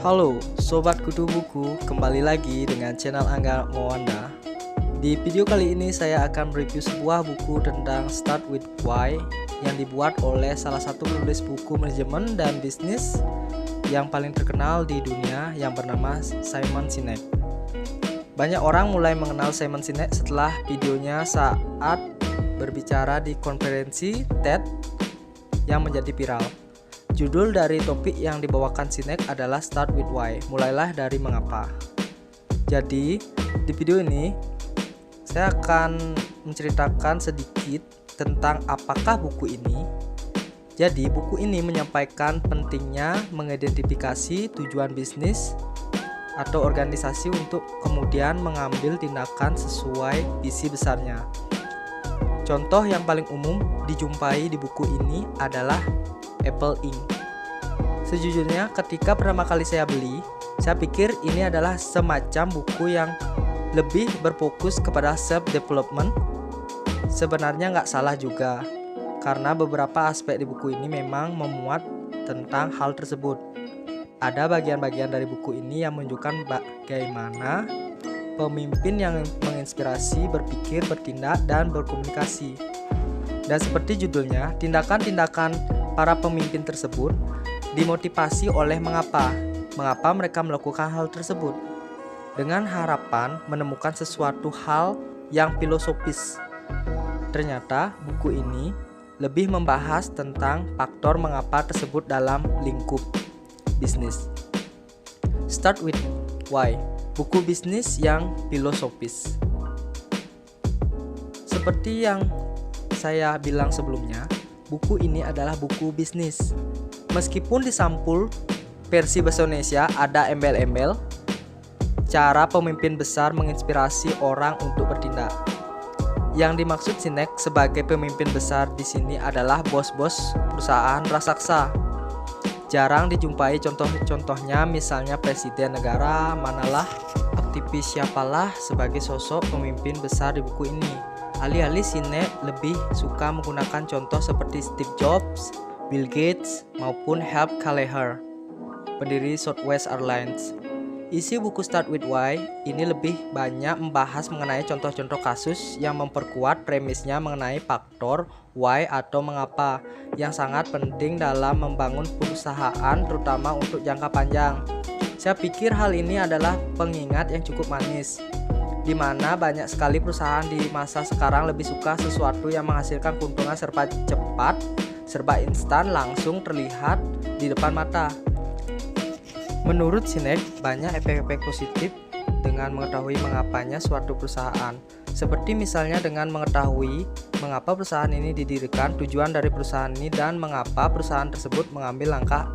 Halo Sobat Kutu Buku, kembali lagi dengan channel Angga Mawanda. Di video kali ini saya akan mereview sebuah buku tentang Start with Why yang dibuat oleh salah satu penulis buku manajemen dan bisnis yang paling terkenal di dunia yang bernama Simon Sinek. Banyak orang mulai mengenal Simon Sinek setelah videonya saat berbicara di konferensi TED yang menjadi viral. Judul dari topik yang dibawakan Sinek adalah Start with Why, mulailah dari mengapa. Jadi, di video ini saya akan menceritakan sedikit tentang apakah buku ini. Jadi, buku ini menyampaikan pentingnya mengidentifikasi tujuan bisnis atau organisasi untuk kemudian mengambil tindakan sesuai visi besarnya. Contoh yang paling umum dijumpai di buku ini adalah Apple Inc. Sejujurnya ketika pertama kali saya beli, saya pikir ini adalah semacam buku yang lebih berfokus kepada self-development. Sebenarnya nggak salah juga, karena beberapa aspek di buku ini memang memuat tentang hal tersebut. Ada bagian-bagian dari buku ini yang menunjukkan bagaimana pemimpin yang menginspirasi berpikir, bertindak, dan berkomunikasi. Dan seperti judulnya, tindakan-tindakan para pemimpin tersebut dimotivasi oleh mengapa mereka melakukan hal tersebut, dengan harapan menemukan sesuatu hal yang filosofis. Ternyata buku ini lebih membahas tentang faktor mengapa tersebut dalam lingkup bisnis. Start with Why, buku bisnis yang filosofis. Seperti yang saya bilang sebelumnya, buku ini adalah buku bisnis. Meskipun di sampul versi bahasa Indonesia ada embel-embel cara pemimpin besar menginspirasi orang untuk bertindak. Yang dimaksud Sinek sebagai pemimpin besar di sini adalah bos-bos perusahaan raksasa. Jarang dijumpai contoh-contohnya, misalnya presiden negara manalah, aktivis siapalah sebagai sosok pemimpin besar di buku ini. Alih-alih Sinek lebih suka menggunakan contoh seperti Steve Jobs, Bill Gates, maupun Herb Kelleher, pendiri Southwest Airlines. Isi buku Start with Why ini lebih banyak membahas mengenai contoh-contoh kasus yang memperkuat premisnya mengenai faktor why atau mengapa yang sangat penting dalam membangun perusahaan, terutama untuk jangka panjang. Saya pikir hal ini adalah pengingat yang cukup manis, di mana banyak sekali perusahaan di masa sekarang lebih suka sesuatu yang menghasilkan keuntungan serba cepat, serba instan, langsung terlihat di depan mata. Menurut Sinek, banyak efek-efek positif dengan mengetahui mengapanya suatu perusahaan. Seperti misalnya dengan mengetahui mengapa perusahaan ini didirikan, tujuan dari perusahaan ini, dan mengapa perusahaan tersebut mengambil langkah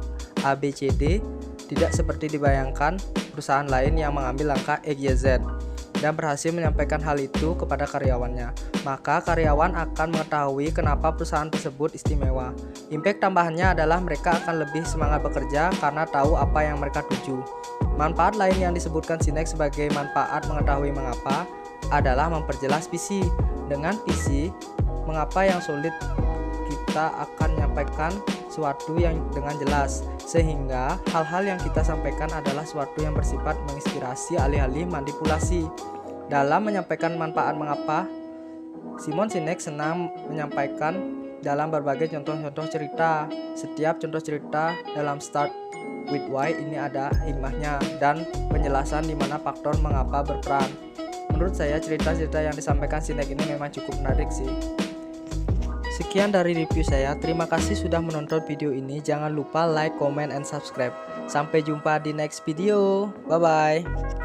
ABCD, tidak seperti dibayangkan perusahaan lain yang mengambil langkah XYZ dan berhasil menyampaikan hal itu kepada karyawannya. Maka karyawan akan mengetahui kenapa perusahaan tersebut istimewa. Impact tambahannya adalah mereka akan lebih semangat bekerja karena tahu apa yang mereka tuju. Manfaat lain yang disebutkan Sinek sebagai manfaat mengetahui mengapa adalah memperjelas visi. Dengan visi, mengapa yang sulit, kita akan menyampaikan sesuatu yang dengan jelas, sehingga hal-hal yang kita sampaikan adalah sesuatu yang bersifat menginspirasi alih-alih manipulasi. Dalam menyampaikan manfaat mengapa, Simon Sinek senang menyampaikan dalam berbagai contoh-contoh cerita. Setiap contoh cerita dalam Start with Why ini ada hikmahnya dan penjelasan di mana faktor mengapa berperan. Menurut saya cerita-cerita yang disampaikan Sinek ini memang cukup menarik sih. Sekian dari review saya, terima kasih sudah menonton video ini. Jangan lupa like, comment, and subscribe. Sampai jumpa di next video, bye bye.